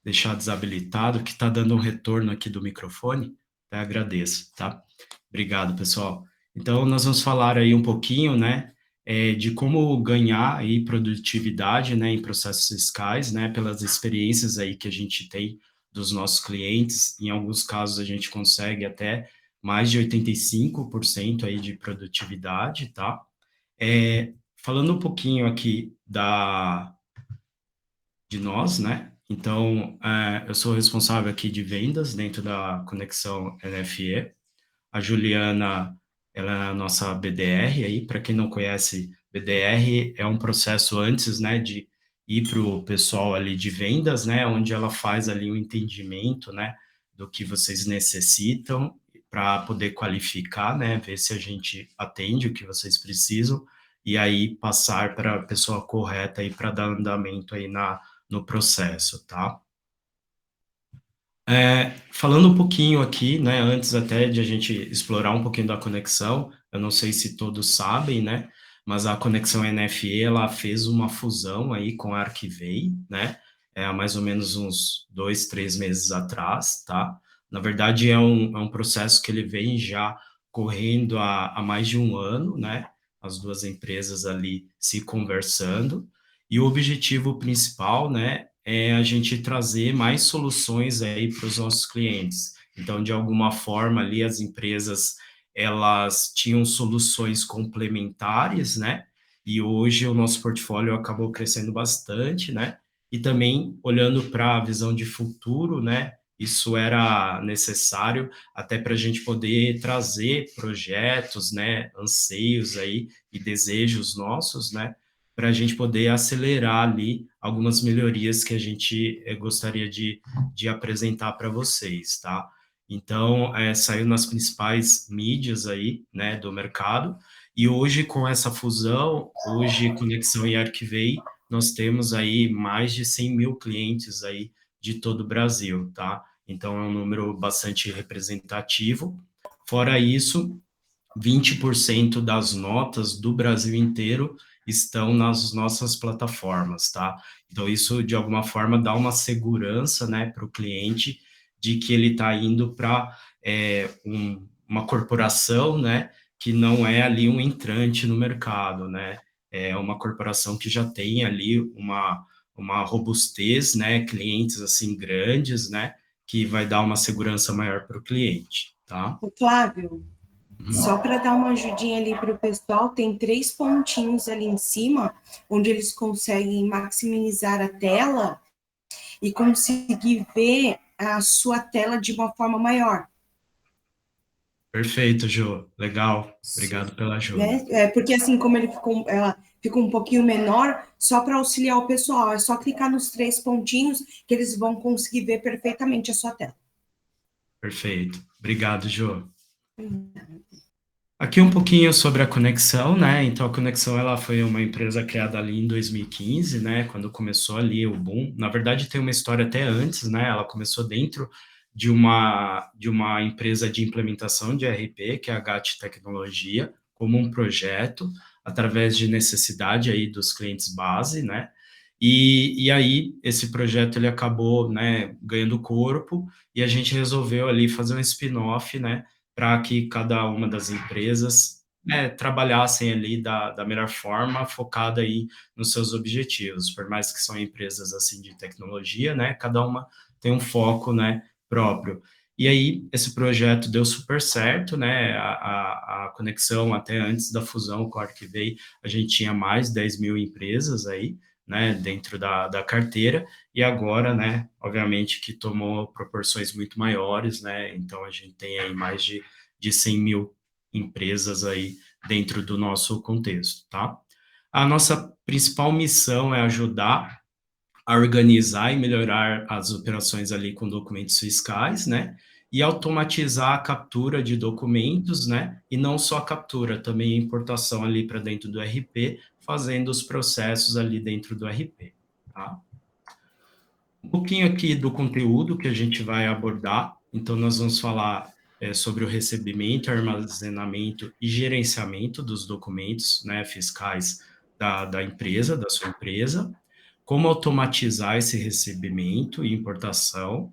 deixar desabilitado, que está dando um retorno aqui do microfone. Até agradeço, tá? Obrigado, pessoal. Então, nós vamos falar aí um pouquinho, né, de como ganhar aí produtividade, né, em processos fiscais, né, pelas experiências aí que a gente tem dos nossos clientes. Em alguns casos, a gente consegue até mais de 85% aí de produtividade, tá? Falando um pouquinho aqui de nós, né? Então, eu sou responsável aqui de vendas dentro da Conexão NFE. A Juliana, ela é a nossa BDR aí. Para quem não conhece, BDR é um processo antes, né, de ir para o pessoal ali de vendas, né, onde ela faz ali um entendimento, né, do que vocês necessitam para poder qualificar, né, ver se a gente atende o que vocês precisam e aí passar para a pessoa correta aí para dar andamento aí no processo, tá? Falando um pouquinho aqui, né, antes até de a gente explorar um pouquinho da conexão, eu não sei se todos sabem, né, mas a Conexão NFE, ela fez uma fusão aí com a Arquivei, né, há mais ou menos uns 2, 3 meses atrás, tá? Na verdade, é um processo que ele vem já correndo há mais de um ano, né, as duas empresas ali se conversando, e o objetivo principal, né, é a gente trazer mais soluções aí para os nossos clientes. Então, de alguma forma, ali as empresas, elas tinham soluções complementares, né? E hoje o nosso portfólio acabou crescendo bastante, né? E também olhando para a visão de futuro, né? Isso era necessário até para a gente poder trazer projetos, né? Anseios aí e desejos nossos, né? Para a gente poder acelerar ali algumas melhorias que a gente gostaria de apresentar para vocês, tá? Então, saiu nas principais mídias aí, né, do mercado, e hoje com essa fusão, hoje Conexão e Arquivei, nós temos aí mais de 100 mil clientes aí de todo o Brasil, tá? Então, é um número bastante representativo. Fora isso, 20% das notas do Brasil inteiro estão nas nossas plataformas, tá? Então, isso, de alguma forma, dá uma segurança, né, para o cliente de que ele está indo para uma corporação, né, que não é ali um entrante no mercado, né? É uma corporação que já tem ali uma robustez, né, clientes, assim, grandes, né, que vai dar uma segurança maior para o cliente, tá? O Flávio, só para dar uma ajudinha ali para o pessoal, tem 3 pontinhos ali em cima, onde eles conseguem maximizar a tela e conseguir ver a sua tela de uma forma maior. Perfeito, Jô. Legal. Obrigado pela ajuda. Né? Porque assim, como ela ficou um pouquinho menor, só para auxiliar o pessoal, é só clicar nos 3 pontinhos que eles vão conseguir ver perfeitamente a sua tela. Perfeito. Obrigado, Jô. Aqui um pouquinho sobre a Conexão, né? Então, a Conexão, ela foi uma empresa criada ali em 2015, né? Quando começou ali o boom. Na verdade, tem uma história até antes, né? Ela começou dentro de uma empresa de implementação de ERP, que é a GAT Tecnologia, como um projeto, através de necessidade aí dos clientes base, né? E aí, esse projeto, ele acabou, né, ganhando corpo, e a gente resolveu ali fazer um spin-off, né? Para que cada uma das empresas, né, trabalhassem ali da melhor forma, focada aí nos seus objetivos. Por mais que são empresas assim de tecnologia, né, cada uma tem um foco, né, próprio. E aí esse projeto deu super certo, né? A conexão até antes da fusão com a Arquivei, a gente tinha mais de 10 mil empresas aí, né, dentro da carteira, e agora, né, obviamente que tomou proporções muito maiores, né, então a gente tem aí mais de 100 mil empresas aí dentro do nosso contexto, tá? A nossa principal missão é ajudar a organizar e melhorar as operações ali com documentos fiscais, né? E automatizar a captura de documentos, né? E não só a captura, também a importação ali para dentro do RP, fazendo os processos ali dentro do RP, tá? Um pouquinho aqui do conteúdo que a gente vai abordar. Então, nós vamos falar sobre o recebimento, armazenamento e gerenciamento dos documentos, né, fiscais da empresa, da sua empresa, como automatizar esse recebimento e importação,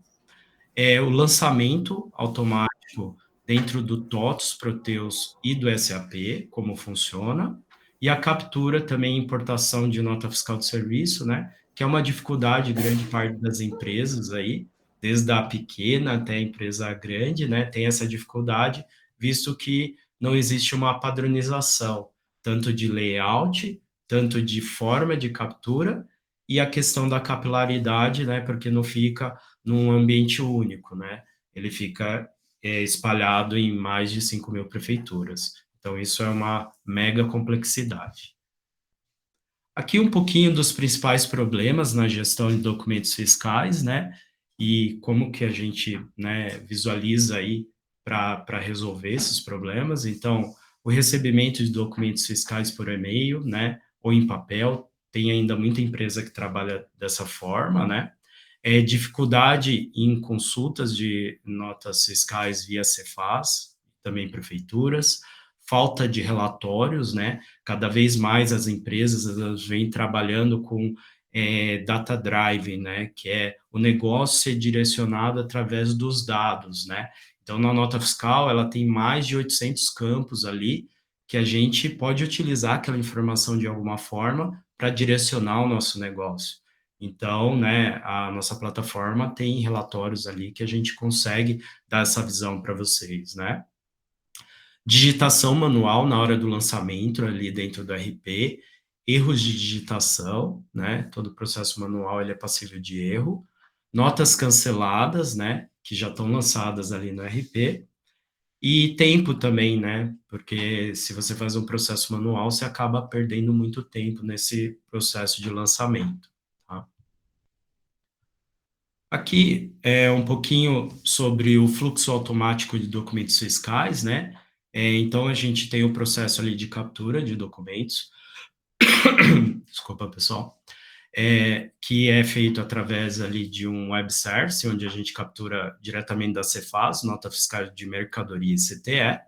o lançamento automático dentro do TOTOS, Proteus e do SAP, como funciona, e a captura também importação de nota fiscal de serviço, né, que é uma dificuldade grande parte das empresas aí, desde a pequena até a empresa grande, né, tem essa dificuldade, visto que não existe uma padronização, tanto de layout, tanto de forma de captura, e a questão da capilaridade, né, porque não fica num ambiente único, né? Ele fica espalhado em mais de 5.000 prefeituras. Então, isso é uma mega complexidade. Aqui um pouquinho dos principais problemas na gestão de documentos fiscais, né? E como que a gente, né, visualiza aí para resolver esses problemas. Então, o recebimento de documentos fiscais por e-mail, né, ou em papel, tem ainda muita empresa que trabalha dessa forma, né? Dificuldade em consultas de notas fiscais via Cefaz, também prefeituras, falta de relatórios, né? Cada vez mais as empresas elas vêm trabalhando com data drive, né? Que é o negócio ser direcionado através dos dados, né? Então, na nota fiscal, ela tem mais de 800 campos ali que a gente pode utilizar aquela informação de alguma forma para direcionar o nosso negócio. Então, né, a nossa plataforma tem relatórios ali que a gente consegue dar essa visão para vocês, né? Digitação manual na hora do lançamento ali dentro do RP, erros de digitação, né? Todo processo manual ele é passível de erro. Notas canceladas, né, que já estão lançadas ali no RP. E tempo também, né? Porque se você faz um processo manual, você acaba perdendo muito tempo nesse processo de lançamento, tá? Aqui é um pouquinho sobre o fluxo automático de documentos fiscais, né? Então, a gente tem o processo ali de captura de documentos, desculpa, pessoal, que é feito através ali de um web service, onde a gente captura diretamente da Cefaz, nota fiscal de mercadoria e CTE,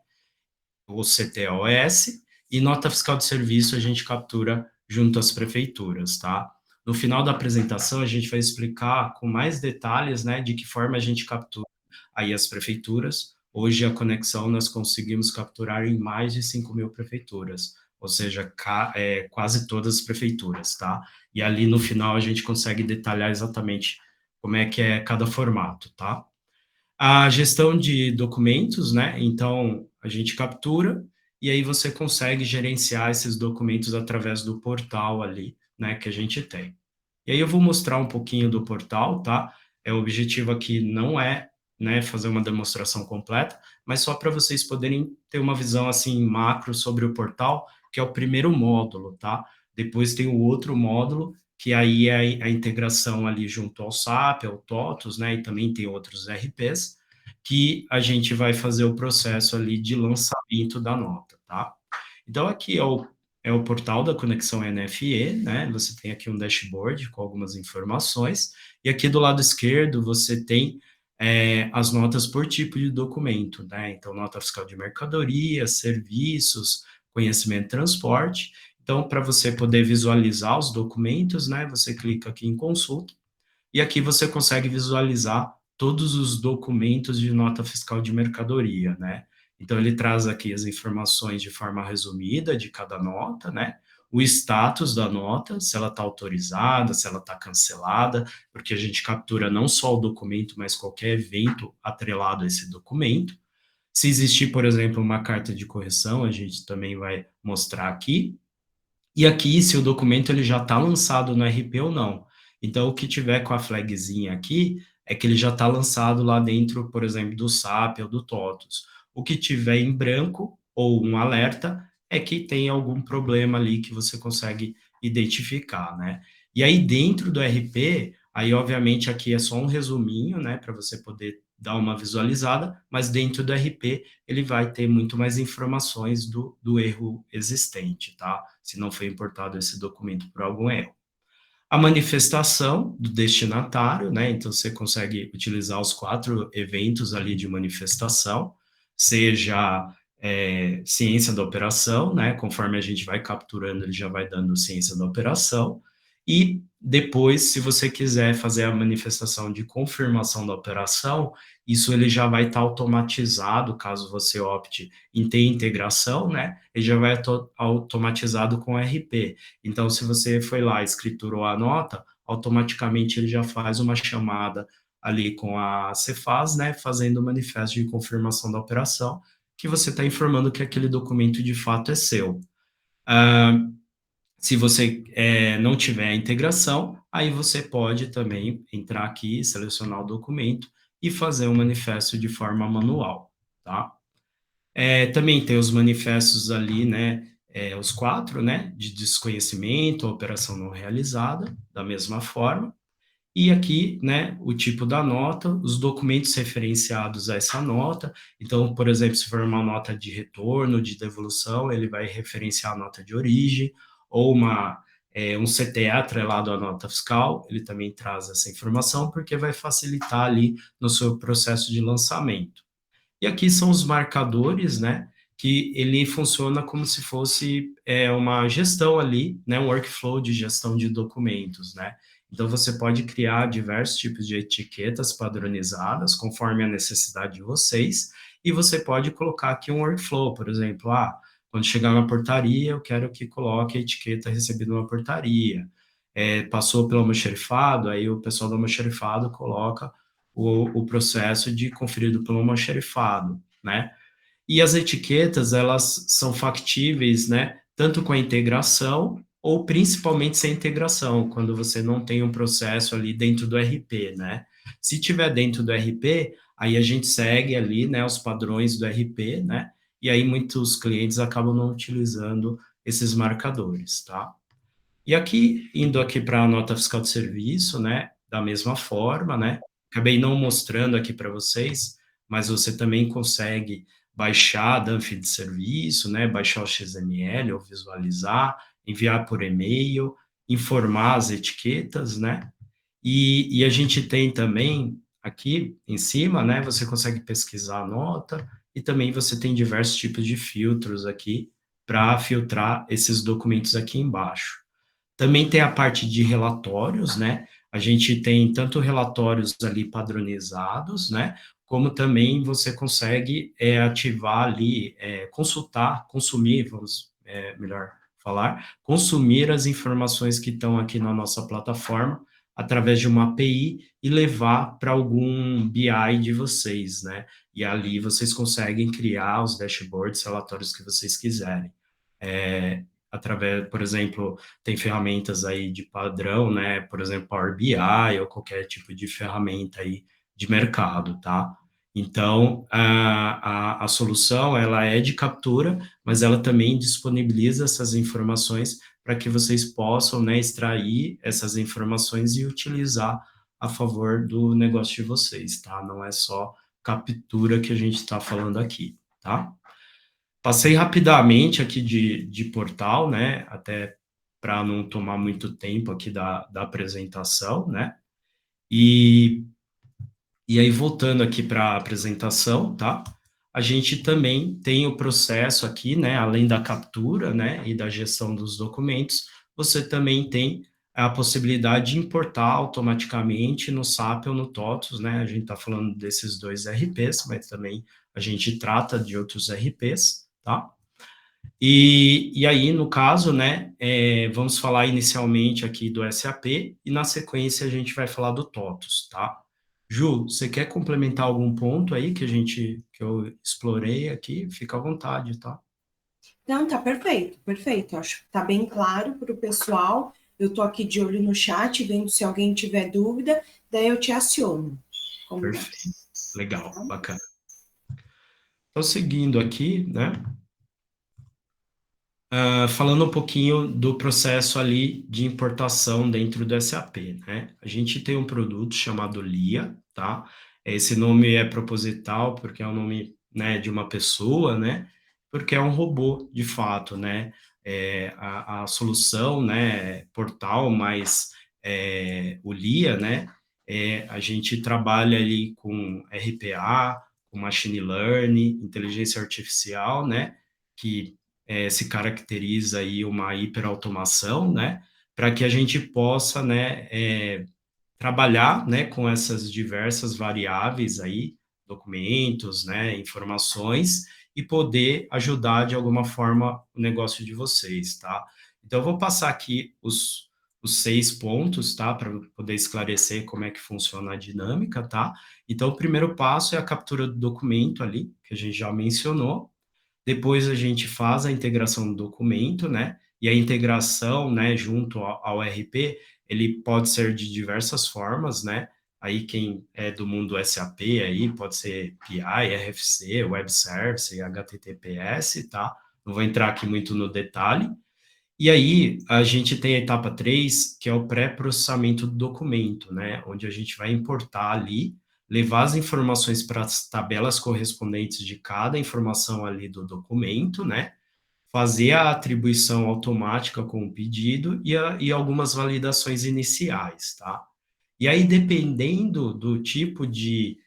ou CTOS, e nota fiscal de serviço a gente captura junto às prefeituras, tá? No final da apresentação, a gente vai explicar com mais detalhes, né, de que forma a gente captura aí as prefeituras. Hoje, a conexão nós conseguimos capturar em mais de 5.000 prefeituras, ou seja, quase todas as prefeituras, tá? E ali no final a gente consegue detalhar exatamente como é que é cada formato, tá? A gestão de documentos, né? Então, a gente captura e aí você consegue gerenciar esses documentos através do portal ali, né, que a gente tem. E aí eu vou mostrar um pouquinho do portal, tá? O objetivo aqui não é, né, fazer uma demonstração completa, mas só para vocês poderem ter uma visão assim macro sobre o portal, que é o primeiro módulo, tá? Depois tem o outro módulo, que aí é a integração ali junto ao SAP, ao TOTOS, né? E também tem outros RPs, que a gente vai fazer o processo ali de lançamento da nota, tá? Então, aqui é o portal da Conexão NFE, né? Você tem aqui um dashboard com algumas informações, e aqui do lado esquerdo você tem as notas por tipo de documento, né? Então, nota fiscal de mercadoria, serviços, conhecimento e transporte. Então, para você poder visualizar os documentos, né? Você clica aqui em consulta, e aqui você consegue visualizar todos os documentos de nota fiscal de mercadoria, né? Então, ele traz aqui as informações de forma resumida de cada nota, né? O status da nota, se ela está autorizada, se ela está cancelada, porque a gente captura não só o documento, mas qualquer evento atrelado a esse documento. Se existir, por exemplo, uma carta de correção, a gente também vai mostrar aqui. E aqui, se o documento ele já está lançado no RP ou não. Então, o que tiver com a flagzinha aqui é que ele já está lançado lá dentro, por exemplo, do SAP ou do TOTOS. O que tiver em branco ou um alerta é que tem algum problema ali que você consegue identificar, né? E aí, dentro do RP, aí, obviamente, aqui é só um resuminho, né, para você poder dar uma visualizada, mas dentro do RP ele vai ter muito mais informações do erro existente, tá? Se não foi importado esse documento por algum erro. A manifestação do destinatário, né? Então, você consegue utilizar os 4 eventos ali de manifestação, seja ciência da operação, né? Conforme a gente vai capturando, ele já vai dando ciência da operação. E Depois, se você quiser fazer a manifestação de confirmação da operação, isso ele já vai estar automatizado, caso você opte em ter integração, né? Ele já vai automatizado com RP. Então, se você foi lá, escriturou a nota, automaticamente ele já faz uma chamada ali com a Cefaz, né? Fazendo o manifesto de confirmação da operação, que você está informando que aquele documento de fato é seu. Se você não tiver a integração, aí você pode também entrar aqui, selecionar o documento e fazer um manifesto de forma manual, tá? Também tem os manifestos ali, né? Os 4, né? De desconhecimento, operação não realizada, da mesma forma. E aqui, né, o tipo da nota, os documentos referenciados a essa nota. Então, por exemplo, se for uma nota de retorno, de devolução, ele vai referenciar a nota de origem, ou um CTA atrelado à nota fiscal, ele também traz essa informação, porque vai facilitar ali no seu processo de lançamento. E aqui são os marcadores, né? Que ele funciona como se fosse uma gestão ali, né? Um workflow de gestão de documentos, né? Então você pode criar diversos tipos de etiquetas padronizadas conforme a necessidade de vocês, e você pode colocar aqui um workflow, por exemplo, quando chegar na portaria, eu quero que coloque a etiqueta recebida na portaria. Passou pelo almoxarifado, aí o pessoal do almoxarifado coloca o processo de conferido pelo almoxarifado, né? E as etiquetas, elas são factíveis, né? Tanto com a integração ou principalmente sem integração, quando você não tem um processo ali dentro do RP, né? Se tiver dentro do RP, aí a gente segue ali, né, os padrões do RP, né? E aí muitos clientes acabam não utilizando esses marcadores, tá? E aqui, indo aqui para a nota fiscal de serviço, né, da mesma forma, né, acabei não mostrando aqui para vocês, mas você também consegue baixar a DANF de serviço, né, baixar o XML ou visualizar, enviar por e-mail, informar as etiquetas, né, e a gente tem também aqui em cima, né, você consegue pesquisar a nota e também você tem diversos tipos de filtros aqui para filtrar esses documentos aqui embaixo. Também tem a parte de relatórios, né? A gente tem tanto relatórios ali padronizados, né? Como também você consegue ativar ali, consultar, consumir, vamos melhor falar, consumir as informações que estão aqui na nossa plataforma através de uma API e levar para algum BI de vocês, né? E ali vocês conseguem criar os dashboards, relatórios que vocês quiserem. Através, por exemplo, tem ferramentas aí de padrão, né? Por exemplo, Power BI ou qualquer tipo de ferramenta aí de mercado, tá? Então, a solução, ela é de captura, mas ela também disponibiliza essas informações para que vocês possam, né, extrair essas informações e utilizar a favor do negócio de vocês, tá? Não é só captura que a gente está falando aqui, tá? Passei rapidamente aqui de portal, né? Até para não tomar muito tempo aqui da apresentação, né? E, e aí, voltando aqui para a apresentação, tá? A gente também tem o processo aqui, né? Além da captura, né? E da gestão dos documentos, você também tem a possibilidade de importar automaticamente no SAP ou no TOTOS, né? A gente está falando desses dois RPs, mas também a gente trata de outros RPs, tá? E aí, no caso, né, vamos falar inicialmente aqui do SAP e na sequência a gente vai falar do TOTOS, tá? Ju, você quer complementar algum ponto aí que eu explorei aqui? Fica à vontade, tá? Não, tá perfeito, perfeito. Acho que tá bem claro para o pessoal. Eu tô aqui de olho no chat, vendo se alguém tiver dúvida, daí eu te aciono. Combinado? Perfeito. Legal, bacana. Então, seguindo aqui, né? Falando um pouquinho do processo ali de importação dentro do SAP, né? A gente tem um produto chamado LIA, tá? Esse nome é proposital porque é o nome, né, de uma pessoa, né? Porque é um robô, de fato, né? A solução, né, portal, mas o LIA, né? A gente trabalha ali com RPA, com Machine Learning, inteligência artificial, né? Que se caracteriza aí uma hiperautomação, né, para que a gente possa, né, trabalhar, né, com essas diversas variáveis aí, documentos, né, informações, e poder ajudar de alguma forma o negócio de vocês, tá? Então, eu vou passar aqui os 6 pontos, tá? Para poder esclarecer como é que funciona a dinâmica, tá? Então, o primeiro passo é a captura do documento ali, que a gente já mencionou. Depois a gente faz a integração do documento, né? E a integração, né, junto ao RP, ele pode ser de diversas formas, né? Aí quem é do mundo SAP aí pode ser PI, RFC, Web Service, HTTPS, tá? Não vou entrar aqui muito no detalhe. E aí a gente tem a etapa 3, que é o pré-processamento do documento, né? Onde a gente vai importar ali, levar as informações para as tabelas correspondentes de cada informação ali do documento, né? Fazer a atribuição automática com o pedido e algumas validações iniciais, tá? E aí, dependendo do tipo de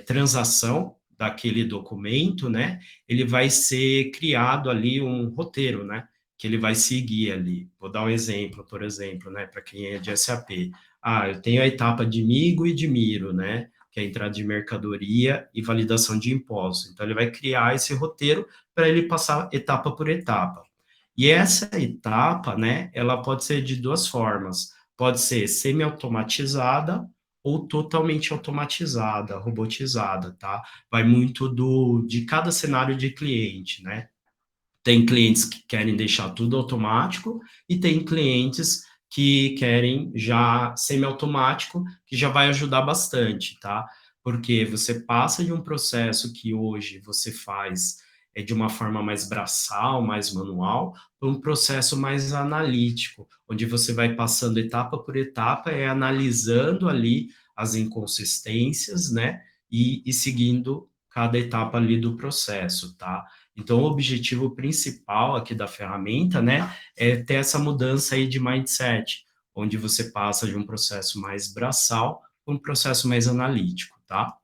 transação daquele documento, né, ele vai ser criado ali um roteiro, né, que ele vai seguir ali. Vou dar um exemplo, por exemplo, né, para quem é de SAP. Ah, eu tenho a etapa de migo e de miro, né, que é a entrada de mercadoria e validação de impostos. Então, ele vai criar esse roteiro para ele passar etapa por etapa. E essa etapa, né, ela pode ser de duas formas. Pode ser semi-automatizada ou totalmente automatizada, robotizada, tá? Vai muito de cada cenário de cliente, né? Tem clientes que querem deixar tudo automático e tem clientes que querem já semi-automático, que já vai ajudar bastante, tá? Porque você passa de um processo que hoje você faz de uma forma mais braçal, mais manual, para um processo mais analítico, onde você vai passando etapa por etapa e analisando ali as inconsistências, né? E seguindo cada etapa ali do processo, tá? Então, o objetivo principal aqui da ferramenta, né, é ter essa mudança aí de mindset, onde você passa de um processo mais braçal para um processo mais analítico, tá?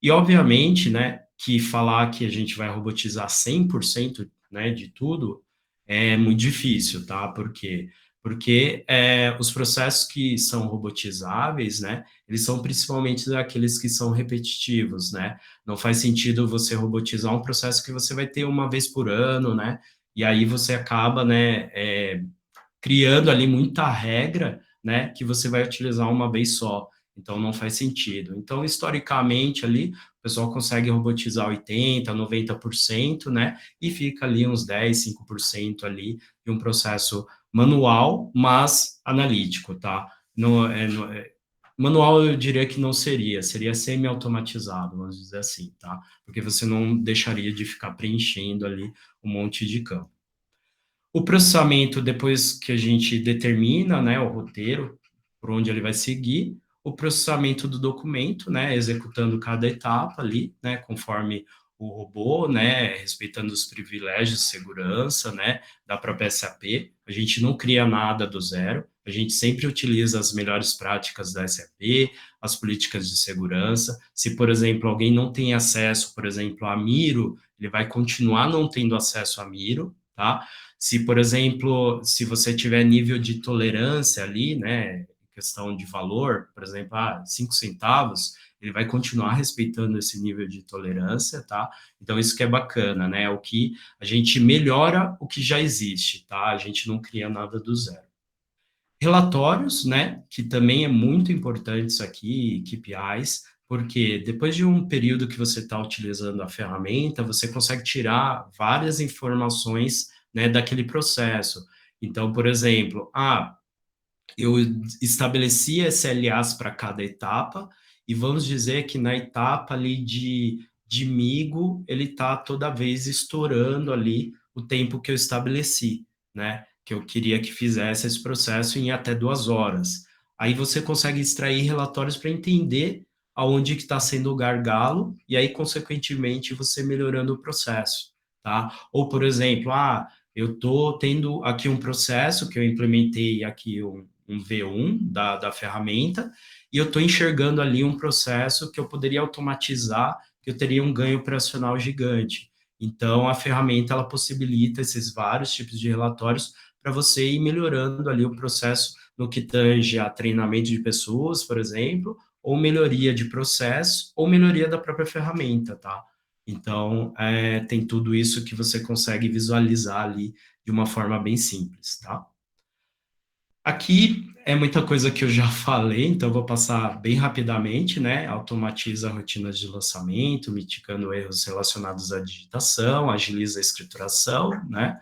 E, obviamente, né, que falar que a gente vai robotizar 100%, né, de tudo é muito difícil, tá? Por quê? Porque os processos que são robotizáveis, né, eles são principalmente aqueles que são repetitivos, né? Não faz sentido você robotizar um processo que você vai ter uma vez por ano, né? E aí você acaba, né, criando ali muita regra, né, que você vai utilizar uma vez só. Então não faz sentido. Então, historicamente ali, o pessoal consegue robotizar 80, 90%, né? E fica ali uns 10, 5% ali de um processo manual, mas analítico, tá? Manual eu diria que não seria, seria semi-automatizado, vamos dizer assim, tá? Porque você não deixaria de ficar preenchendo ali um monte de campo. O processamento, depois que a gente determina, né, o roteiro, por onde ele vai seguir, o processamento do documento, né, executando cada etapa ali, né, conforme o robô, né, respeitando os privilégios de segurança, né, da própria SAP. A gente não cria nada do zero, a gente sempre utiliza as melhores práticas da SAP, as políticas de segurança. Se, por exemplo, alguém não tem acesso, por exemplo, a Miro, ele vai continuar não tendo acesso a Miro, tá? Se, por exemplo, se você tiver nível de tolerância ali, né, questão de valor, por exemplo, 5 centavos, ele vai continuar respeitando esse nível de tolerância, tá? Então, isso que é bacana, né? O que a gente melhora o que já existe, tá? A gente não cria nada do zero. Relatórios, né? Que também é muito importante isso aqui, KPIs, porque depois de um período que você está utilizando a ferramenta, você consegue tirar várias informações, né, daquele processo. Então, por exemplo, eu estabeleci SLAs para cada etapa, e vamos dizer que na etapa ali de migo, ele está toda vez estourando ali o tempo que eu estabeleci, né? Que eu queria que fizesse esse processo em até 2 horas. Aí você consegue extrair relatórios para entender aonde que está sendo o gargalo, e aí, consequentemente, você melhorando o processo, tá? Ou, por exemplo, eu estou tendo aqui um processo que eu implementei aqui um V1 da ferramenta, e eu estou enxergando ali um processo que eu poderia automatizar, que eu teria um ganho operacional gigante. Então, a ferramenta ela possibilita esses vários tipos de relatórios para você ir melhorando ali o processo no que tange a treinamento de pessoas, por exemplo, ou melhoria de processo, ou melhoria da própria ferramenta, tá? Então, tem tudo isso que você consegue visualizar ali de uma forma bem simples, tá? Aqui é muita coisa que eu já falei, então eu vou passar bem rapidamente, né? Automatiza rotinas de lançamento, mitigando erros relacionados à digitação, agiliza a escrituração, né?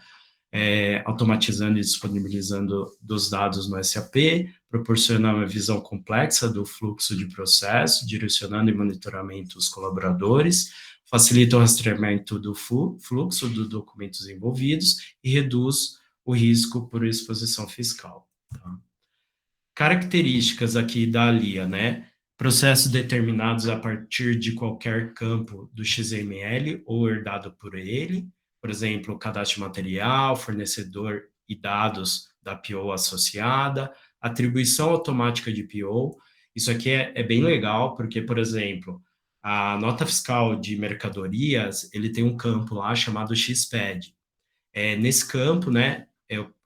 Automatizando e disponibilizando dos dados no SAP, proporciona uma visão complexa do fluxo de processo, direcionando e monitoramento os colaboradores, facilita o rastreamento do fluxo dos documentos envolvidos e reduz o risco por exposição fiscal. Tá? Características aqui da ALIA, né? Processos determinados a partir de qualquer campo do XML ou herdado por ele, por exemplo, cadastro material, fornecedor e dados da PO associada, atribuição automática de PO. Isso aqui é bem legal, porque, por exemplo, a nota fiscal de mercadorias, ele tem um campo lá chamado XPED. Nesse campo, né,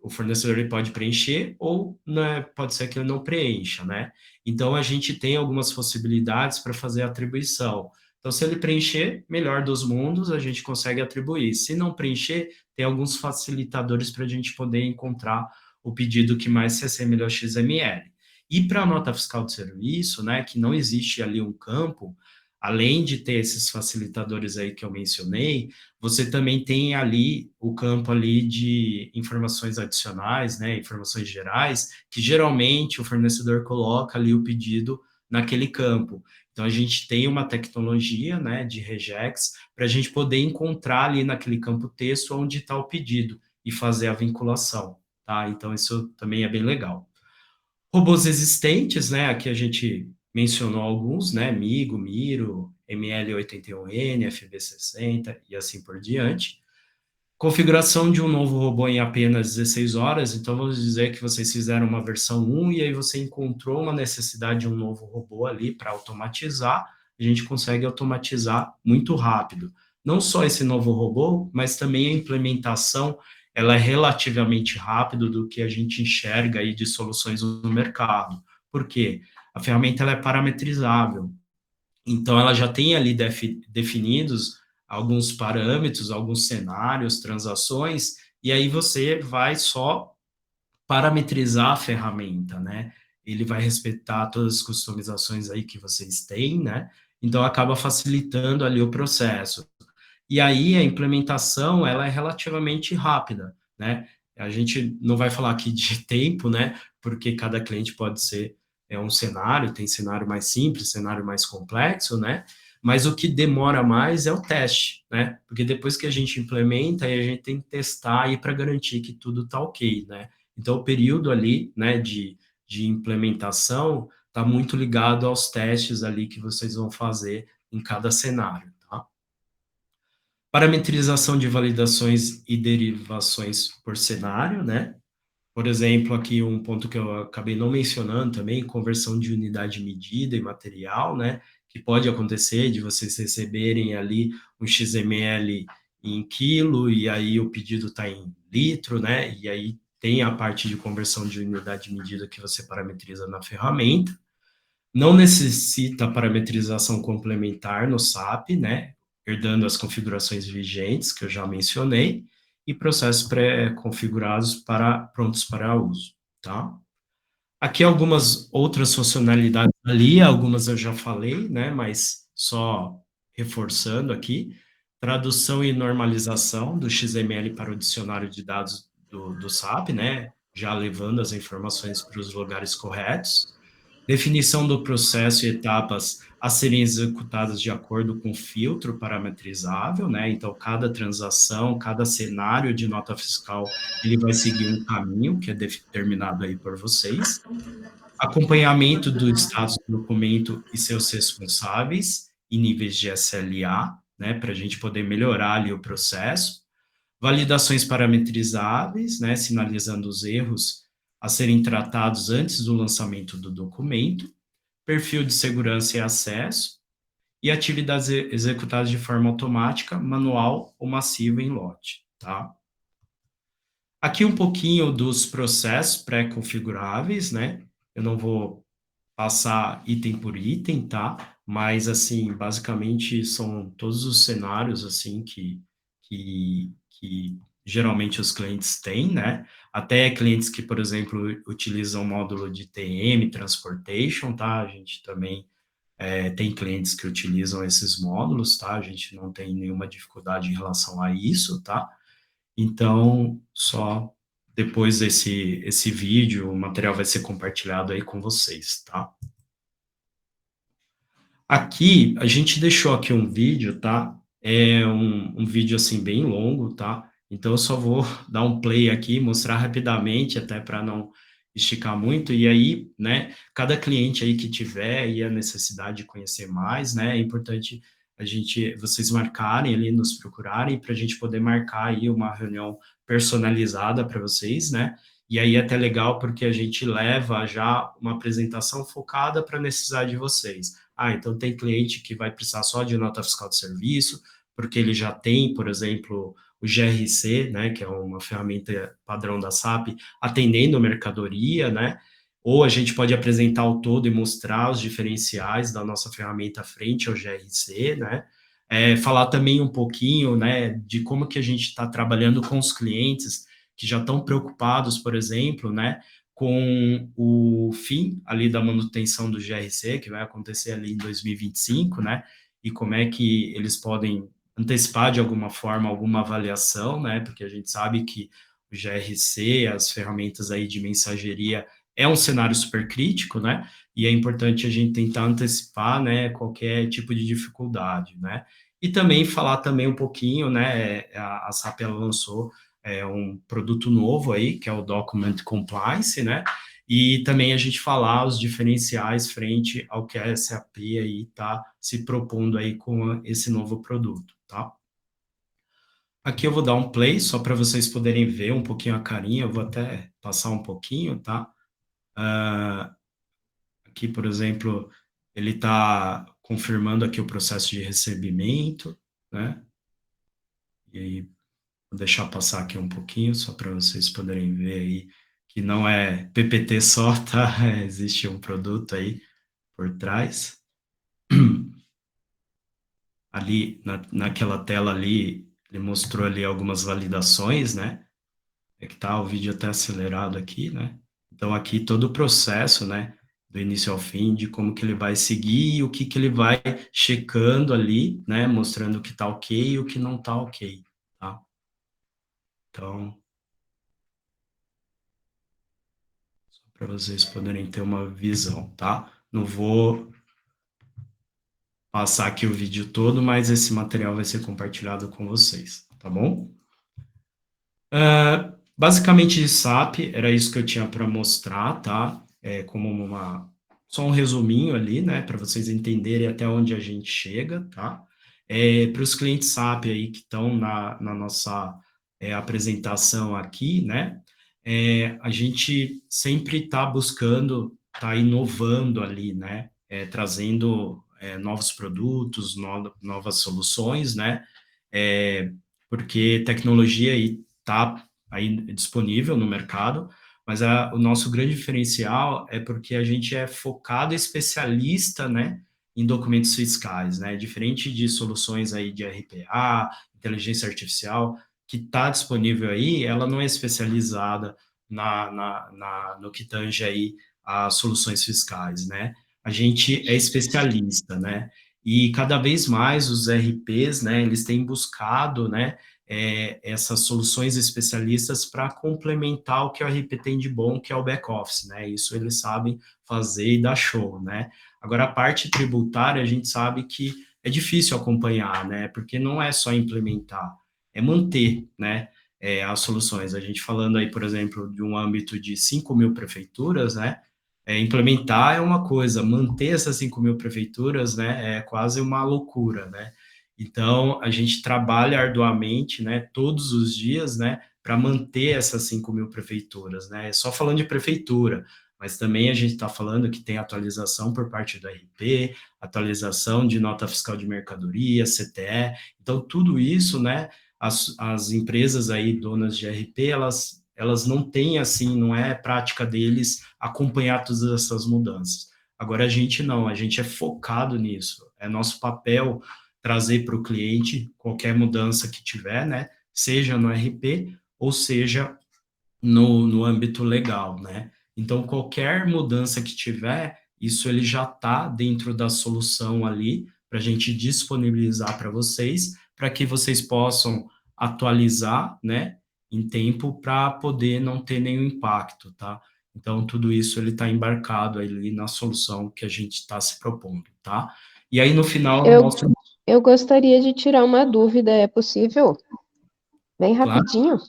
o fornecedor ele pode preencher ou, né, pode ser que ele não preencha, né? Então, a gente tem algumas possibilidades para fazer a atribuição. Então, se ele preencher, melhor dos mundos, a gente consegue atribuir. Se não preencher, tem alguns facilitadores para a gente poder encontrar o pedido que mais se assemelha ao XML. E para a nota fiscal de serviço, né, que não existe ali um campo, além de ter esses facilitadores aí que eu mencionei, você também tem ali o campo ali de informações adicionais, né, informações gerais, que geralmente o fornecedor coloca ali o pedido naquele campo. Então, a gente tem uma tecnologia, né, de regex para a gente poder encontrar ali naquele campo texto onde está o pedido e fazer a vinculação, tá? Então, isso também é bem legal. Robôs existentes, né? Aqui a gente mencionou alguns, né? Migo, Miro, ML81N, FB60 e assim por diante. Configuração de um novo robô em apenas 16 horas, então vamos dizer que vocês fizeram uma versão 1 e aí você encontrou uma necessidade de um novo robô ali para automatizar, a gente consegue automatizar muito rápido. Não só esse novo robô, mas também a implementação, ela é relativamente rápido do que a gente enxerga aí de soluções no mercado. Por quê? A ferramenta ela é parametrizável, então, ela já tem ali definidos alguns parâmetros, alguns cenários, transações, e aí você vai só parametrizar a ferramenta, né? Ele vai respeitar todas as customizações aí que vocês têm, né? Então, acaba facilitando ali o processo. E aí, a implementação, ela é relativamente rápida, né? A gente não vai falar aqui de tempo, né? Porque cada cliente pode ser um cenário, tem cenário mais simples, cenário mais complexo, né? Mas o que demora mais é o teste, né? Porque depois que a gente implementa, aí a gente tem que testar aí para garantir que tudo está ok, né? Então, o período ali, né, de implementação está muito ligado aos testes ali que vocês vão fazer em cada cenário, tá? Parametrização de validações e derivações por cenário, né? Por exemplo, aqui um ponto que eu acabei não mencionando também, conversão de unidade medida e material, né? Que pode acontecer de vocês receberem ali um XML em quilo e aí o pedido está em litro, né? E aí tem a parte de conversão de unidade medida que você parametriza na ferramenta. Não necessita parametrização complementar no SAP, né? Herdando as configurações vigentes que eu já mencionei e processos pré-configurados prontos para uso, tá? Aqui algumas outras funcionalidades ali, algumas eu já falei, né? Mas só reforçando aqui, tradução e normalização do XML para o dicionário de dados do SAP, né? Já levando as informações para os lugares corretos, definição do processo e etapas a serem executadas de acordo com filtro parametrizável, né? Então, cada transação, cada cenário de nota fiscal, ele vai seguir um caminho que é determinado aí por vocês. Acompanhamento do status do documento e seus responsáveis em níveis de SLA, né? Para a gente poder melhorar ali o processo. Validações parametrizáveis, né, sinalizando os erros a serem tratados antes do lançamento do documento, perfil de segurança e acesso, e atividades executadas de forma automática, manual ou massiva em lote, tá? Aqui um pouquinho dos processos pré-configuráveis, né? Eu não vou passar item por item, tá? Mas, assim, basicamente são todos os cenários, assim, que geralmente os clientes têm, né? Até clientes que, por exemplo, utilizam módulo de TM, Transportation, tá? A gente também tem clientes que utilizam esses módulos, tá? A gente não tem nenhuma dificuldade em relação a isso, tá? Então, só depois esse vídeo, o material vai ser compartilhado aí com vocês, tá? Aqui, a gente deixou aqui um vídeo, tá? É um vídeo, assim, bem longo, tá? Então, eu só vou dar um play aqui, mostrar rapidamente, até para não esticar muito. E aí, né, cada cliente aí que tiver aí a necessidade de conhecer mais, né, é importante vocês marcarem ali, nos procurarem, para a gente poder marcar aí uma reunião personalizada para vocês, né? E aí é até legal porque a gente leva já uma apresentação focada para a necessidade de vocês. Ah, então tem cliente que vai precisar só de nota fiscal de serviço, porque ele já tem, por exemplo, o GRC, né, que é uma ferramenta padrão da SAP, atendendo mercadoria, né? Ou a gente pode apresentar o todo e mostrar os diferenciais da nossa ferramenta frente ao GRC, né? Falar também um pouquinho, né, de como que a gente está trabalhando com os clientes que já estão preocupados, por exemplo, né, com o fim ali da manutenção do GRC, que vai acontecer ali em 2025, né? E como é que eles podem antecipar de alguma forma alguma avaliação, né? Porque a gente sabe que o GRC, as ferramentas aí de mensageria, é um cenário super crítico, né? E é importante a gente tentar antecipar, né, qualquer tipo de dificuldade, né? E também falar também um pouquinho, né, a SAP ela lançou um produto novo aí, que é o Document Compliance, né? E também a gente falar os diferenciais frente ao que a SAP aí está se propondo aí com esse novo produto, tá? Aqui eu vou dar um play só para vocês poderem ver um pouquinho a carinha, eu vou até passar um pouquinho, tá? Aqui, por exemplo, ele está confirmando aqui o processo de recebimento, né? E aí vou deixar passar aqui um pouquinho, só para vocês poderem ver aí que não é PPT só, tá? Existe um produto aí por trás. Ali, naquela tela ali, ele mostrou ali algumas validações, né? É que tá o vídeo até acelerado aqui, né? Então, aqui todo o processo, né? Do início ao fim, de como que ele vai seguir e o que que ele vai checando ali, né? Mostrando o que tá ok e o que não tá ok, tá? Então, para vocês poderem ter uma visão, tá? Não vou passar aqui o vídeo todo, mas esse material vai ser compartilhado com vocês, tá bom? Basicamente, SAP, era isso que eu tinha para mostrar, tá? Como só um resuminho ali, né, para vocês entenderem até onde a gente chega, tá? Para os clientes SAP aí que estão na nossa apresentação aqui, né? A gente sempre está buscando, está inovando ali, né? Trazendo novos produtos, novas soluções, né? Porque tecnologia aí está aí disponível no mercado, mas o nosso grande diferencial é porque a gente é focado e especialista, né, em documentos fiscais, né, diferente de soluções aí de RPA, inteligência artificial, que está disponível aí, ela não é especializada no que tange aí a soluções fiscais, né, a gente é especialista, né, e cada vez mais os RPs, né, eles têm buscado, né, essas soluções especialistas para complementar o que o RP tem de bom, que é o back-office, né? Isso eles sabem fazer e dar show, né? Agora, a parte tributária, a gente sabe que é difícil acompanhar, né? Porque não é só implementar, é manter, né? As soluções. A gente falando aí, por exemplo, de um âmbito de 5 mil prefeituras, né? Implementar é uma coisa, manter essas 5 mil prefeituras, né? É quase uma loucura, né? Então, a gente trabalha arduamente, né, todos os dias, né, para manter essas 5 mil prefeituras, né, só falando de prefeitura, mas também a gente está falando que tem atualização por parte do RP, atualização de nota fiscal de mercadoria, CTE, então tudo isso, né, as empresas aí, donas de RP, elas não têm, assim, não é prática deles acompanhar todas essas mudanças. Agora, a gente não, a gente é focado nisso, é nosso papel trazer para o cliente qualquer mudança que tiver, né, seja no RP ou seja no âmbito legal, né? Então, qualquer mudança que tiver, isso ele já está dentro da solução ali, para a gente disponibilizar para que vocês possam atualizar, né, em tempo, para poder não ter nenhum impacto, tá? Então, tudo isso ele está embarcado ali na solução que a gente está se propondo, tá? E aí, no final, eu Eu, mostro, eu gostaria de tirar uma dúvida, é possível? Bem claro, rapidinho. sim.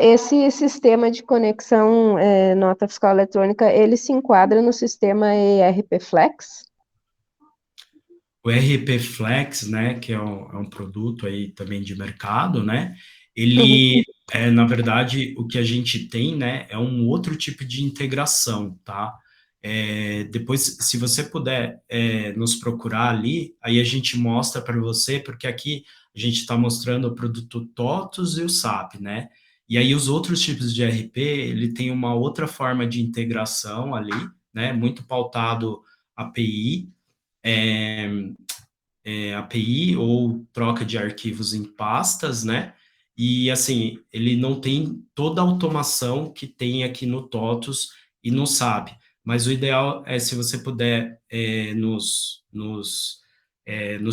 Esse sistema de conexão nota fiscal eletrônica, ele se enquadra no sistema ERP Flex? O RP Flex, né, que é um produto aí também de mercado, né, Uhum. ele, na verdade, o que a gente tem, né, é um outro tipo de integração, tá? Depois, se você puder nos procurar ali, aí a gente mostra para você, porque aqui a gente está mostrando o produto TOTUS e o SAP, né? E aí os outros tipos de RP, ele tem uma outra forma de integração ali, né, muito pautado API, API ou troca de arquivos em pastas, né? E assim, ele não tem toda a automação que tem aqui no TOTUS e no SAP. Mas o ideal é se você puder nos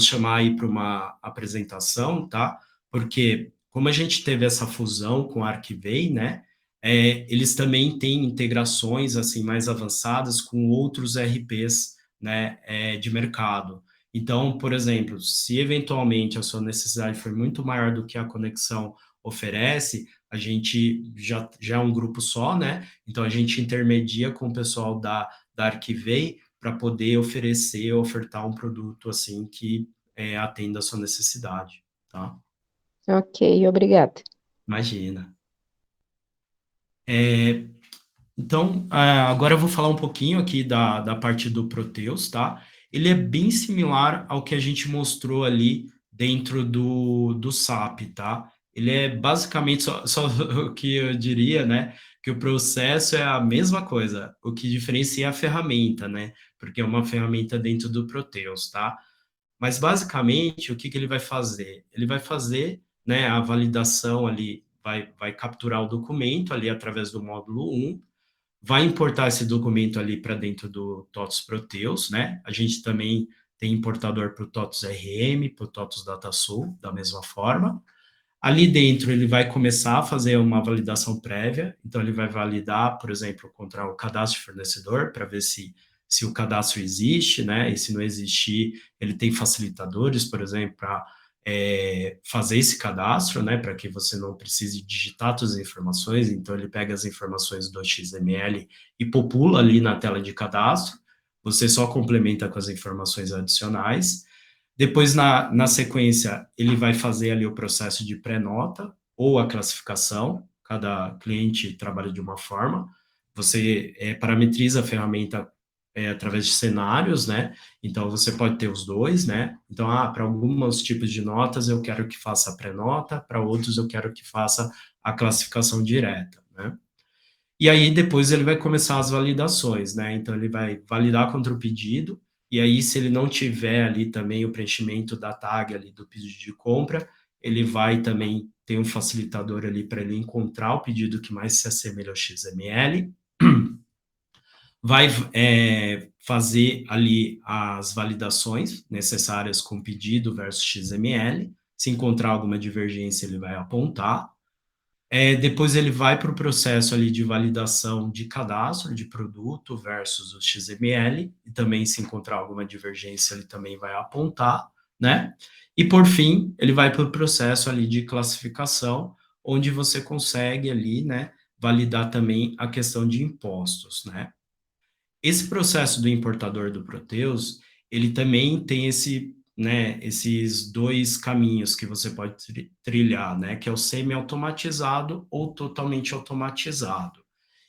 chamar aí para uma apresentação, tá? Porque como a gente teve essa fusão com a Archivay, né? Eles também têm integrações assim mais avançadas com outros RPs, né, de mercado. Então, por exemplo, se eventualmente a sua necessidade for muito maior do que a conexão oferece, a gente já é um grupo só, né? Então, a gente intermedia com o pessoal da Archivay para poder oferecer, ofertar um produto assim que atenda a sua necessidade, tá? Ok, obrigada. Imagina. Então, agora eu vou falar um pouquinho aqui da parte do Proteus, tá? Ele é bem similar ao que a gente mostrou ali dentro do SAP, tá? Ele é basicamente só o que eu diria, né? Que o processo é a mesma coisa, o que diferencia é a ferramenta, né? Porque é uma ferramenta dentro do Proteus, tá? Mas basicamente, o que ele vai fazer? Ele vai fazer, né, a validação ali, vai capturar o documento ali através do módulo um, vai importar esse documento ali para dentro do TOTUS Proteus, né? A gente também tem importador para o TOTUS RM, para o TOTUS DataSol, da mesma forma. Ali dentro ele vai começar a fazer uma validação prévia, então ele vai validar, por exemplo, contra o cadastro de fornecedor, para ver se o cadastro existe, né? E se não existir, ele tem facilitadores, por exemplo, para fazer esse cadastro, né? Para que você não precise digitar todas as informações, então ele pega as informações do XML e popula ali na tela de cadastro, você só complementa com as informações adicionais. Depois, na sequência, ele vai fazer ali o processo de pré-nota ou a classificação. Cada cliente trabalha de uma forma. Você parametriza a ferramenta através de cenários, né? Então, você pode ter os dois, né? Então, para alguns tipos de notas, eu quero que faça a pré-nota, para outros, eu quero que faça a classificação direta, né? E aí depois ele vai começar as validações, né? Então ele vai validar contra o pedido, e aí se ele não tiver ali também o preenchimento da tag ali do pedido de compra, ele vai também ter um facilitador ali para ele encontrar o pedido que mais se assemelha ao XML, vai fazer ali as validações necessárias com pedido versus XML, se encontrar alguma divergência ele vai apontar, depois ele vai para o processo ali de validação de cadastro de produto versus o XML, e também se encontrar alguma divergência, ele também vai apontar, né? E por fim, ele vai para o processo ali de classificação, onde você consegue ali, né, validar também a questão de impostos, né? Esse processo do importador do Proteus, ele também tem esses dois caminhos que você pode trilhar, né? Que é o semi-automatizado ou totalmente automatizado.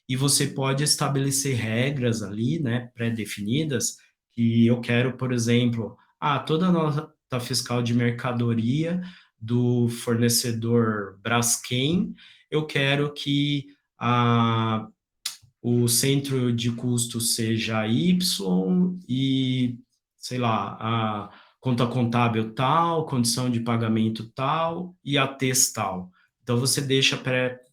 E você pode estabelecer regras ali, né, pré-definidas, que eu quero, por exemplo, toda a nota fiscal de mercadoria do fornecedor Braskem, eu quero que o centro de custo seja Y e, sei lá, a conta contábil tal, condição de pagamento tal e a TES tal. Então, você deixa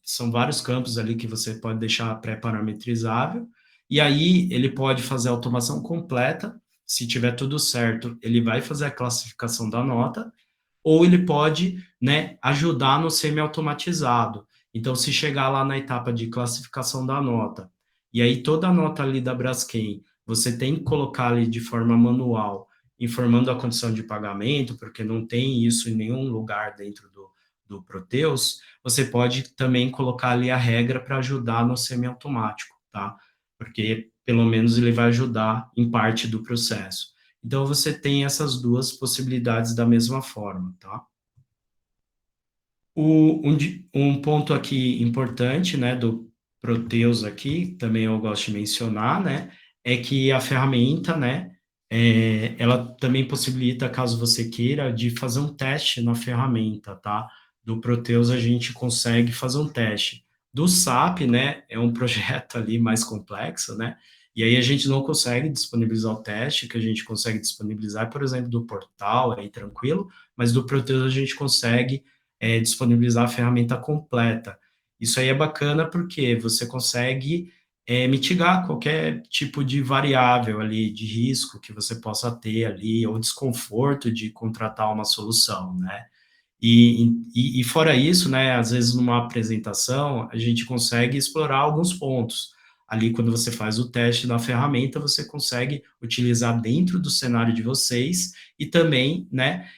são vários campos ali que você pode deixar pré-parametrizável, e aí ele pode fazer a automação completa, se tiver tudo certo, ele vai fazer a classificação da nota, ou ele pode, né, ajudar no semi-automatizado. Então, se chegar lá na etapa de classificação da nota, e aí toda a nota ali da Braskem, você tem que colocar ali de forma manual, informando a condição de pagamento, porque não tem isso em nenhum lugar dentro do Proteus, você pode também colocar ali a regra para ajudar no semiautomático, tá? Porque pelo menos ele vai ajudar em parte do processo. Então, você tem essas duas possibilidades da mesma forma, tá? Um ponto aqui importante, né, do Proteus aqui, também eu gosto de mencionar, né, é que a ferramenta, né, ela também possibilita, caso você queira, de fazer um teste na ferramenta, tá? Do Proteus a gente consegue fazer um teste. Do SAP, né, é um projeto ali mais complexo, né, e aí a gente não consegue disponibilizar o teste, que a gente consegue disponibilizar, por exemplo, do portal, aí tranquilo, mas do Proteus a gente consegue disponibilizar a ferramenta completa. Isso aí é bacana porque você consegue mitigar qualquer tipo de variável ali, de risco que você possa ter ali, ou desconforto de contratar uma solução, né? E fora isso, né, às vezes numa apresentação, a gente consegue explorar alguns pontos. Ali, quando você faz o teste da ferramenta, você consegue utilizar dentro do cenário de vocês e também, né,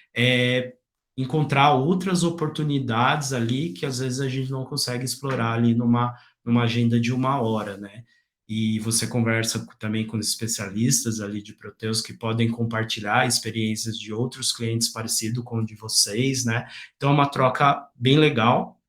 encontrar outras oportunidades ali que às vezes a gente não consegue explorar ali numa agenda de 1 hora, né? E você conversa também com especialistas ali de Proteus que podem compartilhar experiências de outros clientes parecidos com o de vocês, né? Então é uma troca bem legal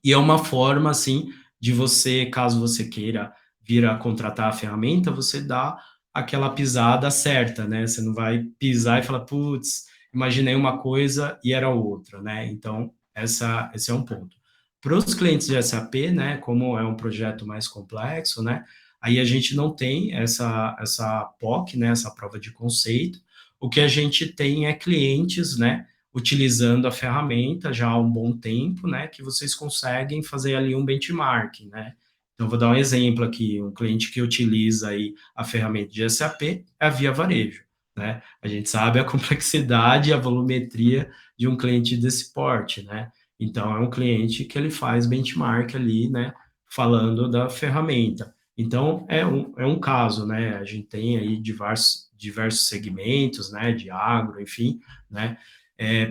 e é uma forma, assim, de você, caso você queira vir a contratar a ferramenta, você dá aquela pisada certa, né? Você não vai pisar e falar, putz, imaginei uma coisa e era outra, né? Então, esse é um ponto. Para os clientes de SAP, né, como é um projeto mais complexo, né, aí a gente não tem essa POC, né, essa prova de conceito. O que a gente tem é clientes, né, utilizando a ferramenta já há um bom tempo, né, que vocês conseguem fazer ali um benchmark, né? Então, vou dar um exemplo aqui, um cliente que utiliza aí a ferramenta de SAP é a Via Varejo, né? A gente sabe a complexidade e a volumetria de um cliente desse porte, né? Então, é um cliente que ele faz benchmark ali, né, falando da ferramenta. Então, é um caso, né? A gente tem aí diversos segmentos, né, de agro, enfim, né,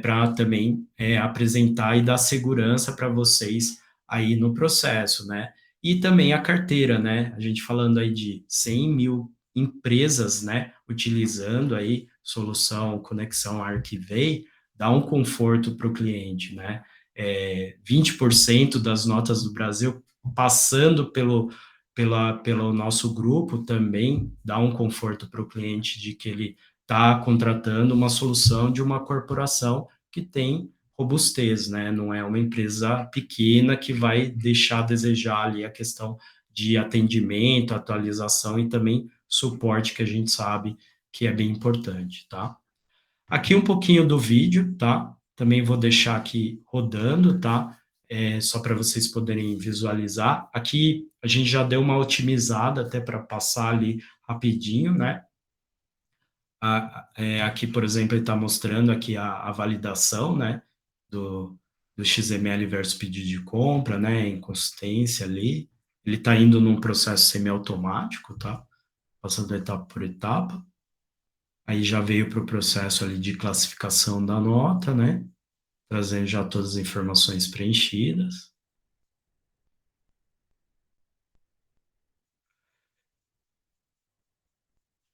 para também apresentar e dar segurança para vocês aí no processo, né? E também a carteira, né? A gente falando aí de 100 mil empresas, né, utilizando aí solução Conexão Archivei, dá um conforto para o cliente, né? 20% das notas do Brasil passando pelo nosso grupo também dá um conforto para o cliente de que ele está contratando uma solução de uma corporação que tem robustez, né? Não é uma empresa pequena que vai deixar a desejar ali a questão de atendimento, atualização e também suporte, que a gente sabe que é bem importante, tá? Aqui um pouquinho do vídeo, tá? Também vou deixar aqui rodando, tá? Só para vocês poderem visualizar. Aqui a gente já deu uma otimizada até para passar ali rapidinho, né? Aqui, por exemplo, ele está mostrando aqui a validação, né, do XML versus pedido de compra, né, inconsistência ali. Ele está indo num processo semiautomático, tá? Passando etapa por etapa. Aí já veio para o processo ali de classificação da nota, né, trazendo já todas as informações preenchidas.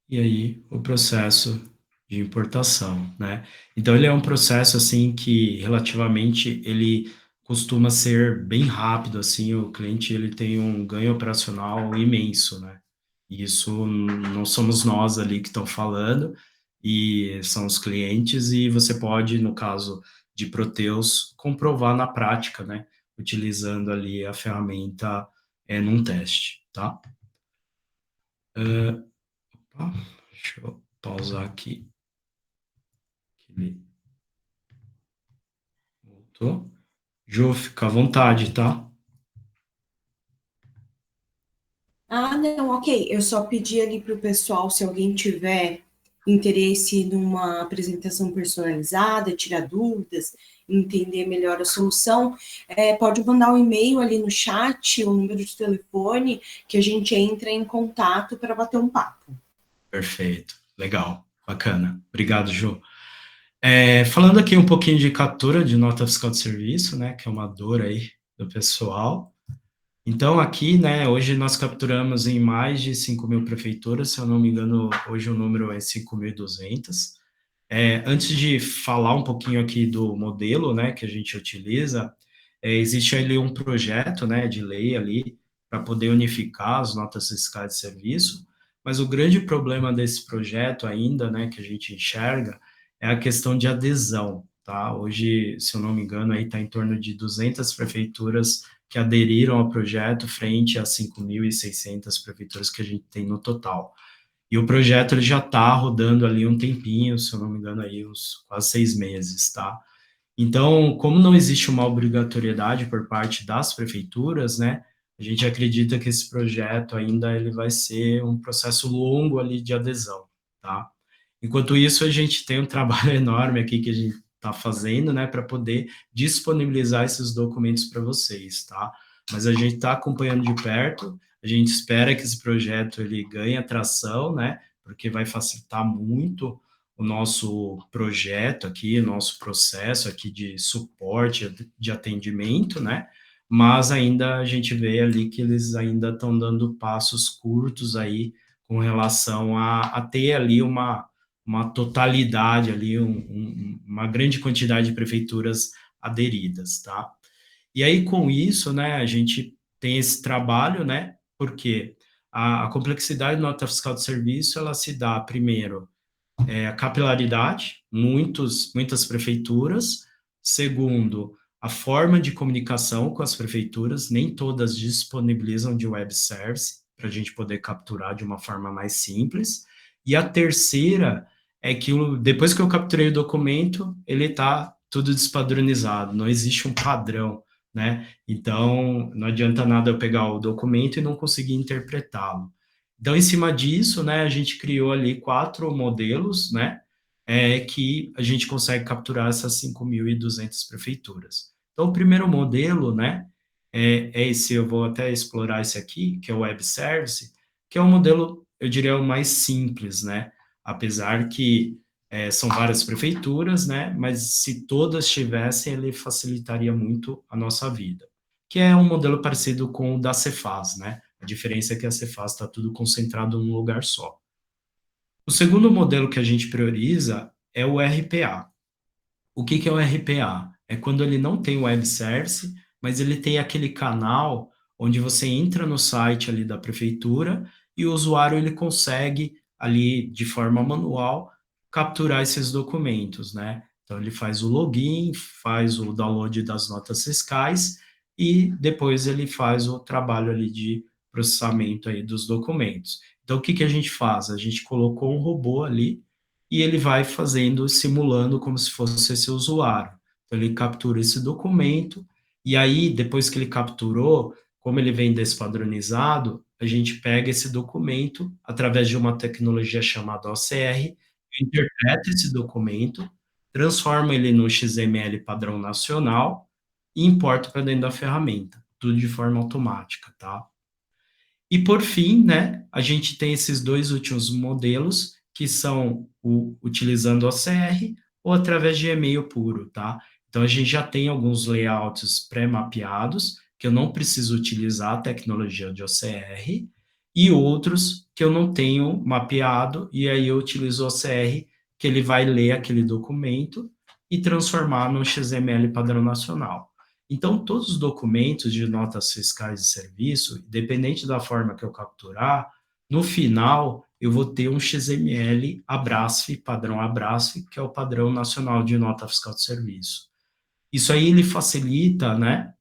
E aí o processo de importação, né? Então ele é um processo assim que relativamente ele costuma ser bem rápido, assim, o cliente ele tem um ganho operacional imenso, né? E isso não somos nós ali que estão falando, e são os clientes, e você pode, no caso de Proteus, comprovar na prática, né? utilizando ali a ferramenta num teste, tá? Deixa eu pausar aqui. Voltou. Ju, fica à vontade, tá? Ah, não, ok. Eu só pedi ali para o pessoal, se alguém tiver interesse numa apresentação personalizada, tirar dúvidas, entender melhor a solução, pode mandar um e-mail ali no chat, o número de telefone, que a gente entra em contato para bater um papo. Perfeito, legal, bacana. Obrigado, Ju. Falando aqui um pouquinho de captura de nota fiscal de serviço, né, que é uma dor aí do pessoal. Então, aqui, né, hoje nós capturamos em mais de 5.000 prefeituras, se eu não me engano, hoje o número é 5.200. Antes de falar um pouquinho aqui do modelo, né, que a gente utiliza, existe ali um projeto, né, de lei ali, para poder unificar as notas fiscais de serviço, mas o grande problema desse projeto ainda, né, que a gente enxerga, é a questão de adesão, tá? Hoje, se eu não me engano, aí está em torno de 200 prefeituras que aderiram ao projeto, frente a 5.600 prefeituras que a gente tem no total. E o projeto ele já está rodando ali um tempinho, se eu não me engano, aí uns quase 6 meses, tá? Então, como não existe uma obrigatoriedade por parte das prefeituras, né, a gente acredita que esse projeto ainda ele vai ser um processo longo ali de adesão, tá? Enquanto isso, a gente tem um trabalho enorme aqui que a gente está fazendo, né, para poder disponibilizar esses documentos para vocês, tá? Mas a gente está acompanhando de perto, a gente espera que esse projeto ele ganhe atração, né, porque vai facilitar muito o nosso projeto aqui, o nosso processo aqui de suporte, de atendimento, né? Mas ainda a gente vê ali que eles ainda estão dando passos curtos aí com relação a ter ali uma totalidade ali, uma grande quantidade de prefeituras aderidas, tá? E aí, com isso, né, a gente tem esse trabalho, né, porque a complexidade da nota fiscal de serviço, ela se dá, primeiro, a capilaridade, muitas prefeituras. Segundo, a forma de comunicação com as prefeituras, nem todas disponibilizam de web service, para a gente poder capturar de uma forma mais simples. E a terceira é que depois que eu capturei o documento, ele está tudo despadronizado, não existe um padrão, né? Então, não adianta nada eu pegar o documento e não conseguir interpretá-lo. Então, em cima disso, né, a gente criou ali 4 modelos, né, que a gente consegue capturar essas 5.200 prefeituras. Então, o primeiro modelo, né, é esse, eu vou até explorar esse aqui, que é o Web Service, que é um modelo, eu diria, o mais simples, né, apesar que são várias prefeituras, né, mas se todas tivessem, ele facilitaria muito a nossa vida, que é um modelo parecido com o da Cefaz, né, a diferença é que a Cefaz está tudo concentrado num lugar só. O segundo modelo que a gente prioriza é o RPA. O que é o RPA? É quando ele não tem web service, mas ele tem aquele canal onde você entra no site ali da prefeitura e o usuário ele consegue ali de forma manual capturar esses documentos, né? Então ele faz o login, faz o download das notas fiscais e depois ele faz o trabalho ali de processamento aí dos documentos. Então o que a gente faz? A gente colocou um robô ali e ele vai fazendo, simulando como se fosse esse usuário. Então, ele captura esse documento, e aí, depois que ele capturou, como ele vem despadronizado, a gente pega esse documento através de uma tecnologia chamada OCR, interpreta esse documento, transforma ele no XML padrão nacional e importa para dentro da ferramenta, tudo de forma automática, tá? E por fim, né, a gente tem esses 2 últimos modelos, que são utilizando OCR ou através de e-mail puro, tá? Então a gente já tem alguns layouts pré-mapeados, que eu não preciso utilizar a tecnologia de OCR, e outros que eu não tenho mapeado, e aí eu utilizo o OCR, que ele vai ler aquele documento e transformar no XML padrão nacional. Então, todos os documentos de notas fiscais de serviço, independente da forma que eu capturar, no final eu vou ter um XML ABRASF, padrão ABRASF, que é o padrão nacional de nota fiscal de serviço. Isso aí ele facilita, né,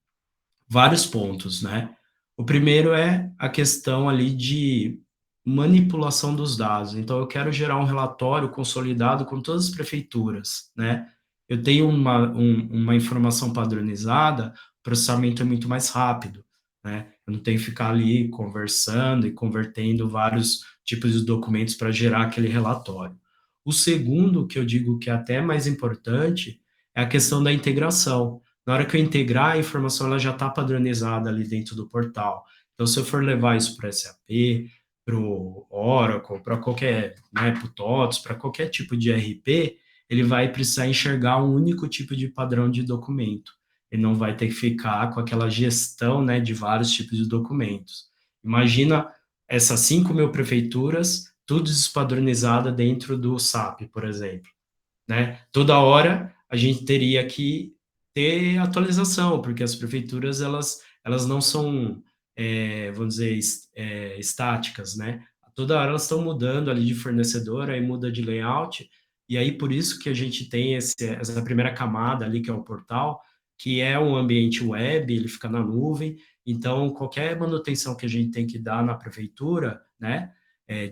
vários pontos, né? O primeiro é a questão ali de manipulação dos dados. Então, eu quero gerar um relatório consolidado com todas as prefeituras, né? Eu tenho uma informação padronizada, o processamento é muito mais rápido, né? Eu não tenho que ficar ali conversando e convertendo vários tipos de documentos para gerar aquele relatório. O segundo, que eu digo que é até mais importante, é a questão da integração. Na hora que eu integrar, a informação ela já está padronizada ali dentro do portal. Então, se eu for levar isso para SAP, para o Oracle, para qualquer, né, para o TOTS, para qualquer tipo de RP, ele vai precisar enxergar um único tipo de padrão de documento. Ele não vai ter que ficar com aquela gestão, né, de vários tipos de documentos. Imagina essas 5.000 prefeituras, tudo despadronizada dentro do SAP, por exemplo, né? Toda hora a gente teria que ter atualização, porque as prefeituras elas não são, vamos dizer, estáticas, né? Toda hora elas estão mudando ali de fornecedor, aí muda de layout, e aí por isso que a gente tem essa primeira camada ali, que é o portal, que é um ambiente web, ele fica na nuvem, então qualquer manutenção que a gente tem que dar na prefeitura, né,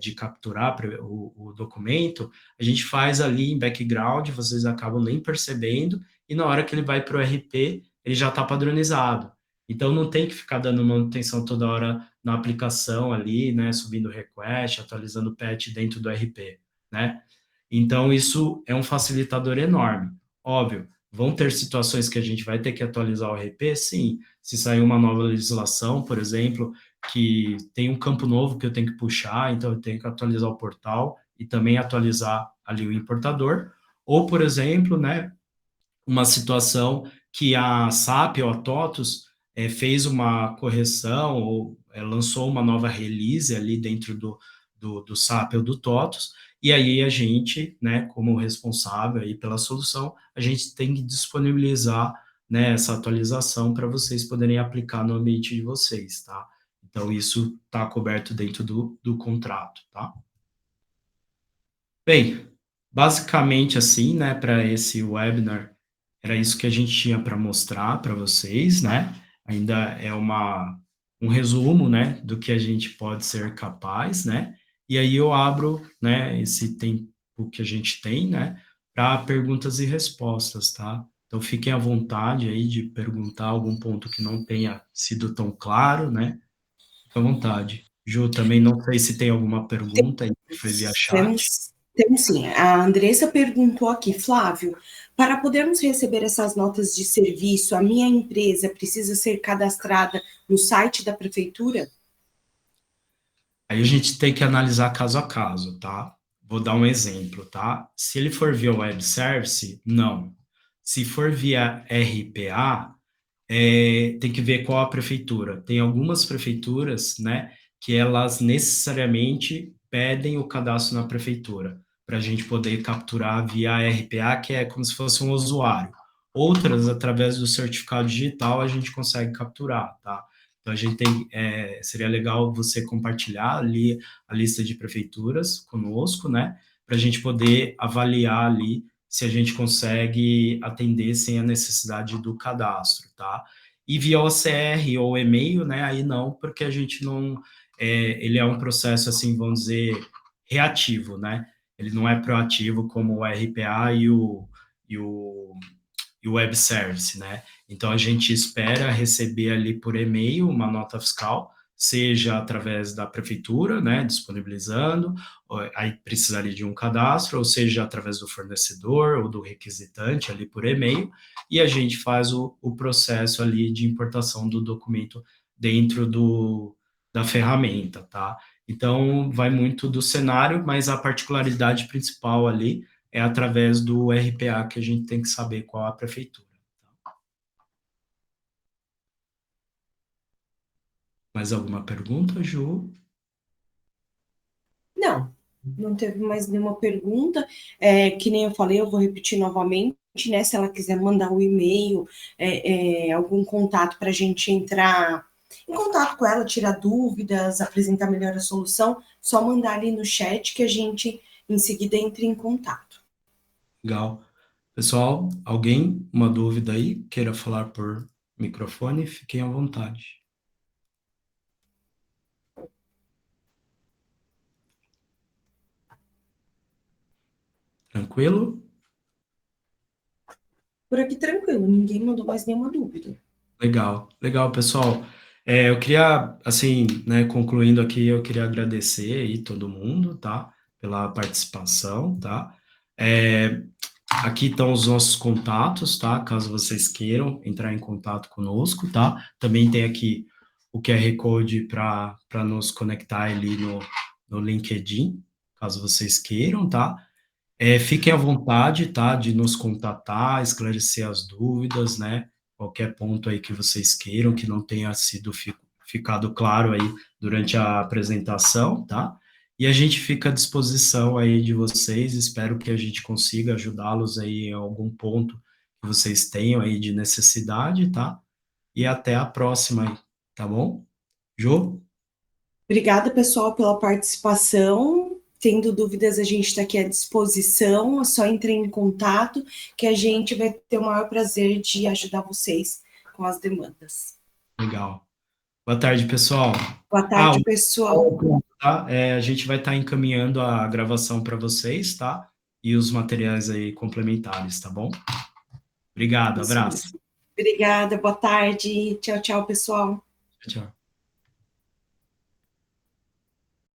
de capturar o documento, a gente faz ali em background, vocês acabam nem percebendo, e na hora que ele vai para o RP, ele já está padronizado. Então não tem que ficar dando manutenção toda hora na aplicação ali, né, subindo request, atualizando o patch dentro do RP, né? Então isso é um facilitador enorme. Óbvio, vão ter situações que a gente vai ter que atualizar o RP, sim. Se sair uma nova legislação, por exemplo, que tem um campo novo que eu tenho que puxar, então eu tenho que atualizar o portal e também atualizar ali o importador. Ou, por exemplo, né, uma situação que a SAP ou a TOTUS fez uma correção ou lançou uma nova release ali dentro do SAP ou do TOTUS, e aí a gente, né, como responsável aí pela solução, a gente tem que disponibilizar, né, essa atualização para vocês poderem aplicar no ambiente de vocês, tá? Então, isso está coberto dentro do contrato, tá? Bem, basicamente assim, né, para esse webinar, era isso que a gente tinha para mostrar para vocês, né? Ainda é um resumo, né, do que a gente pode ser capaz, né? E aí eu abro, né, esse tempo que a gente tem, né, para perguntas e respostas, tá? Então fiquem à vontade aí de perguntar algum ponto que não tenha sido tão claro, né? Fique à vontade. Ju, também não sei se tem alguma pergunta aí que foi via chat. Temos sim. A Andressa perguntou aqui, Flávio, para podermos receber essas notas de serviço, a minha empresa precisa ser cadastrada no site da prefeitura? Aí a gente tem que analisar caso a caso, tá? Vou dar um exemplo, tá? Se ele for via web service, não. Se for via RPA, tem que ver qual a prefeitura. Tem algumas prefeituras, né, que elas necessariamente pedem o cadastro na prefeitura, para a gente poder capturar via RPA, que é como se fosse um usuário. Outras, através do certificado digital, a gente consegue capturar, tá? Então, a gente tem, seria legal você compartilhar ali a lista de prefeituras conosco, né, para a gente poder avaliar ali se a gente consegue atender sem a necessidade do cadastro, tá? E via OCR ou e-mail, né? Aí não, porque a gente não. Ele é um processo, assim, vamos dizer, reativo, né? Ele não é proativo como o RPA e o, e o web service, né? Então a gente espera receber ali por e-mail uma nota fiscal, seja através da prefeitura, né, disponibilizando, aí precisaria de um cadastro, ou seja através do fornecedor ou do requisitante ali por e-mail, e a gente faz o processo ali de importação do documento dentro da ferramenta, tá? Então vai muito do cenário, mas a particularidade principal ali é através do RPA que a gente tem que saber qual a prefeitura. Mais alguma pergunta, Ju? Não, não teve mais nenhuma pergunta. Que nem eu falei, eu vou repetir novamente, né? Se ela quiser mandar um e-mail, algum contato para a gente entrar em contato com ela, tirar dúvidas, apresentar melhor a solução, só mandar ali no chat que a gente em seguida entra em contato. Legal. Pessoal, alguém, uma dúvida aí, queira falar por microfone, fiquem à vontade. Tranquilo? Por aqui tranquilo, ninguém mandou mais nenhuma dúvida. Legal, legal, pessoal. Eu queria, assim, né, concluindo aqui, eu queria agradecer aí todo mundo, tá? Pela participação, tá? É, aqui estão os nossos contatos, tá? Caso vocês queiram entrar em contato conosco, tá? Também tem aqui o QR Code para nos conectar ali no LinkedIn, caso vocês queiram, tá? Fiquem à vontade, tá, de nos contatar, esclarecer as dúvidas, né? Qualquer ponto aí que vocês queiram, que não tenha sido ficado claro aí durante a apresentação, tá? E a gente fica à disposição aí de vocês, espero que a gente consiga ajudá-los aí em algum ponto que vocês tenham aí de necessidade, tá? E até a próxima aí, tá bom? Jô? Obrigada, pessoal, pela participação. Tendo dúvidas, a gente está aqui à disposição. É só entrar em contato que a gente vai ter o maior prazer de ajudar vocês com as demandas. Legal. Boa tarde, pessoal. Boa tarde, pessoal. Tá? A gente vai estar encaminhando a gravação para vocês, tá? E os materiais aí complementares, tá bom? Obrigado, Isso abraço. mesmo. Obrigada, boa tarde. Tchau, tchau, pessoal. Tchau.